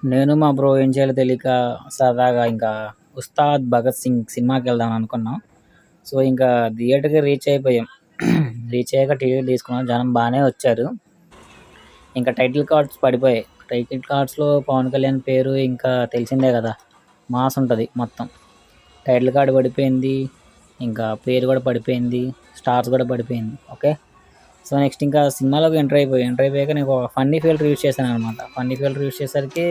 నేను మా బ్రో ఏం చేయాలో తెలియక సరదాగా ఇంకా 'ఉస్తాద్ భగత్ సింగ్' సినిమాకెళ్దాం అనుకున్నాం. సో, ఇంకా థియేటర్‌కి రీచ్ అయిపోయాం. రీచ్ అయ్యాక టికెట్ తీసుకున్నాం. జనం బానే వచ్చారు. ఇంకా టైటిల్ కార్డ్స్ పడిపోయాయి. టైటిల్ కార్డ్స్‌లో పవన్ కళ్యాణ్ పేరు ఇంకా తెలిసిందే కదా! మాస్ ఉంటది మొత్తం. టైటిల్ కార్డ్ పడిపోయింది. ఇంకా పేరు కూడా పడిపోయింది. స్టార్స్ కూడా పడిపోయింది. ఓకే. సో, నెక్స్ట్ ఇంకా సినిమాలోకి ఎంటర్ అయిపోయాక నేను ఒక ఫన్నీ ఫిల్టర్ యూజ్ చేశాననమాట. ఫన్నీ ఫిల్టర్ యూజ్ చేసేసరికి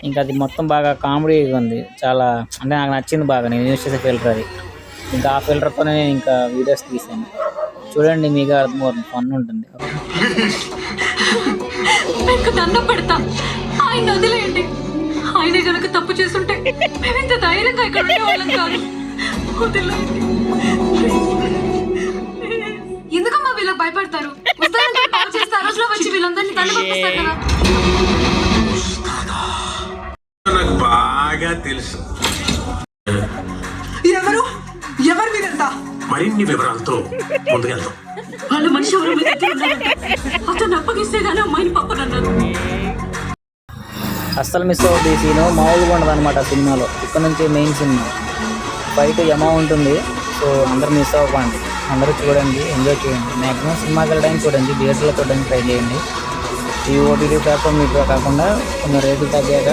ఇంకా అది మొత్తం బాగా కామెడీగా ఉంది. చాలా అంటే నాకు నచ్చింది బాగా నేను యూజ్ చేసే ఫిల్టర్ అది. ఇంకా ఆ ఫిల్టర్‌తోనే నేను ఇంకా వీడియోస్ తీశాను. చూడండి మీకే అర్థమవుతుంది. ఫన్ ఉంటుంది. మీకు దండం పెడతా, ఆయన వదిలేయండి. ఆయన కనుక తప్పు చేస్తుంటే మేమింత ధైర్యంగా ఇక్కడ ఉండేవాళ్ళం కాదు. వదిలేయండి. ఎందుకమ్మా వీళ్ళకి భయపడతారు? ఉత్తరాంధ్ర కాల్ చేస్తే ఆ రోజులో వచ్చి వీళ్ళందరినీ తల్లి పంపిస్తారు కదా. నాకు బాగా తెలుసు ఎవరు ఎవరు మీరంతా. మరిన్ని వివరాలతో ముందుకెళ్తాం. వాళ్ళ మనిషి ఎవరు మీ దగ్గర ఉన్నారంట. అతను అప్పగిస్తే గానీ అమ్మాయిని పంపనన్నారు. అస్సలు మిస్ అవుతుంది ఈ సీను. మామూలుగా ఉండదు అనమాట సినిమాలో. ఇక్కడ నుంచి మెయిన్ సినిమా ఫైట్ యమా ఉంటుంది. సో అందరూ మిస్ అవ్వకండి. అందరూ చూడండి, ఎంజాయ్ చేయండి. మ్యాక్సిమం సినిమాకి వెళ్ళడానికి చూడండి, థియేటర్లో చూడడానికి ట్రై చేయండి. ఈ ఓటీటీ ప్లాట్ఫామ్ మీకు కాకుండా కొంచెం రేట్లు తగ్గాక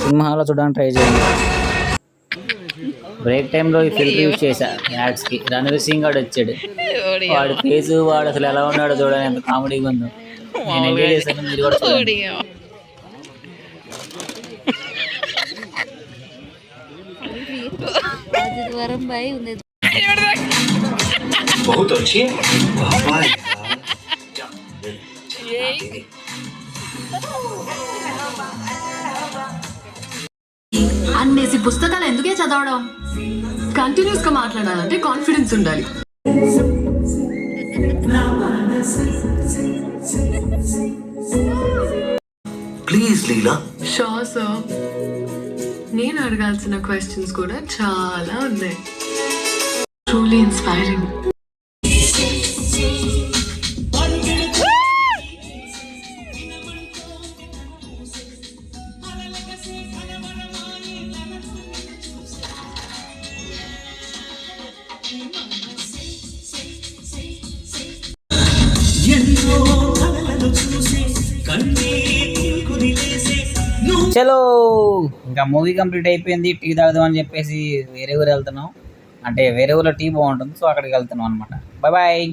సినిమా హాల్లో చూడడానికి ట్రై చేయండి. బ్రేక్ టైంలో ఈ ఫిల్టర్ యూజ్ చేశా యాడ్స్కి. రణవీర్ సింగ్ గాడు వచ్చాడు. వాడి ఫేస్ వాడు అసలు ఎలా ఉన్నాడో చూడండి, ఎంత కామెడీగా ఉందో. నేను ఎంజాయ్ చేశాను, మీరు కూడా చూడండి. बहुत अच्छी है। అన్నేసి పుస్తకాలు ఎందుకే చదవడం? కంటిన్యూస్ గా మాట్లాడాలంటే కాన్ఫిడెన్స్ ఉండాలి. Please Leela. Sure sir. నేను అడగాల్సిన క్వశ్చన్స్ కూడా చాలా ఉన్నాయి. Truly inspiring. చలో ఇంకా మూవీ కంప్లీట్ అయిపోయింది. టీ తాగుదాం అని చెప్పేసి వేరే ఊరు వెళ్తున్నాం. అంటే వేరే ఊరిలో టీ బాగుంటుంది, సో అక్కడికి వెళ్తున్నాం అనమాట. Bye bye.